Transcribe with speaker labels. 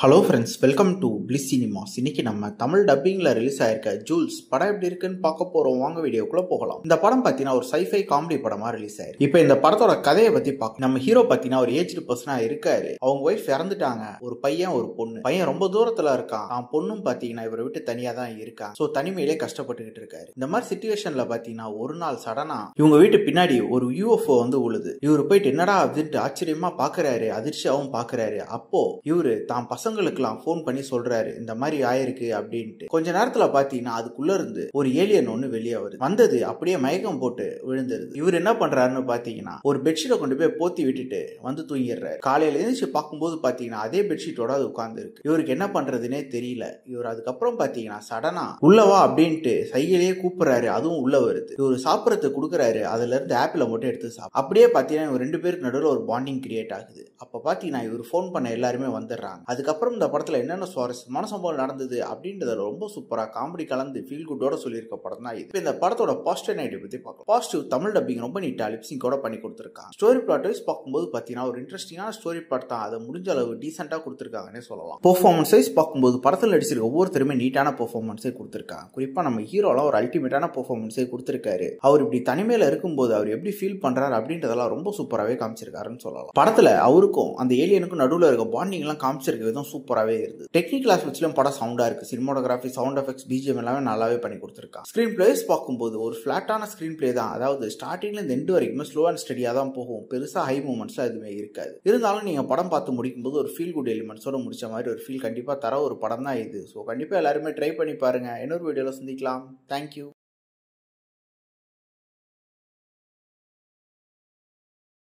Speaker 1: Hello friends, welcome to bliss cinemas. இன்னைக்கு நம்ம Tamil டப்பிங்ல release ஆயிருக்க ஜூல்ஸ் படம் எப்படி இருக்குன்னு பார்க்க போறோம். வாங்க வீடியோக்குள்ள போகலாம். இந்த படம் பார்த்தீங்கன்னா ஒரு சைஃபை காமெடி படமா ரிலீஸ் ஆயிருக்கு. இப்போ இந்த படத்தோட கதையை பத்தி பார்க்க நம்ம ஹீரோ பார்த்தீங்கன்னா ஒரு ஏஜ்டு பர்சனா இருக்காரு. அவங்க ஒய்ஃப் இறந்துட்டாங்க. ஒரு பையன் ஒரு பொண்ணு. பையன் ரொம்ப தூரத்துல இருக்கான். அவன் பொண்ணும் பார்த்தீங்கன்னா இவரை விட்டு தனியா தான் இருக்கான். ஸோ தனிமையிலே கஷ்டப்பட்டுக்கிட்டு இருக்காரு. இந்த மாதிரி சிச்சுவேஷன்ல பார்த்தீங்கன்னா ஒரு நாள் சடனா இவங்க வீட்டு பின்னாடி ஒரு UFO வந்து உழுது. இவரு போயிட்டு என்னடா அப்படின்ட்டு ஆச்சரியமா பாக்குறாரு, அதிர்ச்சியாவும் பாக்குறாரு. அப்போ இவரு தான் பசங்களுக்குலாம் போன் பண்ணி சொல்றாரு, இந்த மாதிரி ஆயிருக்கு அப்படின்ட்டு. கொஞ்ச நேரத்துல பாத்தீங்கன்னா அதுக்குள்ள இருந்து ஒரு ஏலியன் ஒண்ணு வெளியே வருது. வந்தது அப்படியே மயக்கம் போட்டு விழுந்துருது. இவர் என்ன பண்றாருன்னு பாத்தீங்கன்னா ஒரு பெட்ஷீட்டை கொண்டு போய் போத்தி விட்டுட்டு வந்து தூங்கிடுறாரு. காலையில எழுந்துச்சு பார்க்கும்போது பாத்தீங்கன்னா அதே பெட்ஷீட்டோட அது உட்கார்ந்து இருக்கு. இவருக்கு என்ன பண்றதுன்னே தெரியல. இவர் அதுக்கப்புறம் பாத்தீங்கன்னா சடனா உள்ளவா அப்படின்ட்டு சைகிலேயே கூப்பிடுறாரு. அதுவும் உள்ள வருது. இவர் சாப்பிடறதுக்கு கொடுக்குறாரு. அதுல இருந்து ஆப்பிள மட்டும் எடுத்து சாப்பிடு. அப்படியே பாத்தீங்கன்னா இவங்க ரெண்டு பேருக்கு நடுவில் ஒரு பாண்டிங் கிரியேட் ஆகுது. அப்ப பாத்தீங்கன்னா இவர் போன் பண்ண எல்லாருமே வந்துடுறாங்க. அதுக்கப்புறம் இந்த படத்துல என்னென்ன சுவாரஸ்யமான சம்பவம் நடந்தது அப்படின்றத ரொம்ப சூப்பரா காமெடி கலந்து ஃபீல் குட்டோட சொல்லியிருக்க படம் தான் இது. இந்த படத்தோட பாசிட்டிவ் நெகட்டிவ் பத்தி பார்க்கலாம். பாசிட்டிவ், தமிழ் டப்பிங் ரொம்ப நீட்டா லிப்சிங்கோட பண்ணி கொடுத்திருக்காங்க. ஸ்டோரி பிளாட் வைஸ் பார்க்கும்போது பாத்தீங்கன்னா ஒரு இன்ட்ரெஸ்டிங்கான ஸ்டோரி பிளாட் தான். அதை முடிஞ்ச அளவு டீசென்ட்டா கொடுத்திருக்காங்கன்னே சொல்லலாம். பெர்ஃபார்மன்ஸ் வைஸ் பார்க்கும்போது படத்தில் நடிச்சிருக்க ஒவ்வொருத்தருமே நீட்டான பெர்ஃபார்மன்ஸே கொடுத்திருக்காங்க. குறிப்பா நம்ம ஹீரோலாம் ஒரு அல்டிமேட்டான பெர்ஃபார்மன்ஸே கொடுத்திருக்காரு. அவர் இப்படி தனிமையில இருக்கும்போது அவர் எப்படி ஃபீல் பண்றாரு அப்படின்றதெல்லாம் ரொம்ப சூப்பராகவே காமிச்சிருக்காருன்னு சொல்லலாம். படத்துல அவருக்கும் அந்த ஏலியனுக்கும் நடுவில் இருக்க பாண்டிங் எல்லாம் காமிச்சிருக்க விதம் சூப்பராகவே இருக்கு. டெக்னிக்கல் ஆஸ்பெக்ட்ஸ்லயும் படம் சவுண்டா இருக்கு. சினிமாட்டோகிராஃபி, சவுண்ட் எஃபெக்ட்ஸ், BGM எல்லாமே நல்லாவே பண்ணி கொடுத்திருக்காங்க. ஸ்கிரீன் பிளேஸ் பார்க்கும்போது ஒரு ஃபிளாட்டான ஸ்கிரீன் பிளே தான். அதாவது ஸ்டார்டிங்ல இருந்து எண்ட் வரைக்குமே ஸ்லோ அண்ட் ஸ்டடியா தான் போகும். பெருசா ஹை மூமெண்ட்ஸ் எதுவுமே இருக்காது. இருந்தாலும் நீங்க படம் பார்த்து முடிக்கும்போது ஒரு ஃபீல் குட் எலிமெண்ட்ஸோட முடிச்ச மாதிரி ஒரு ஃபீல் கண்டிப்பா தர ஒரு படம் தான் இது. ஸோ கண்டிப்பா எல்லாருமே ட்ரை பண்ணி பாருங்க. இன்னொரு வீடியோல சந்திக்கலாம். தேங்க்யூ.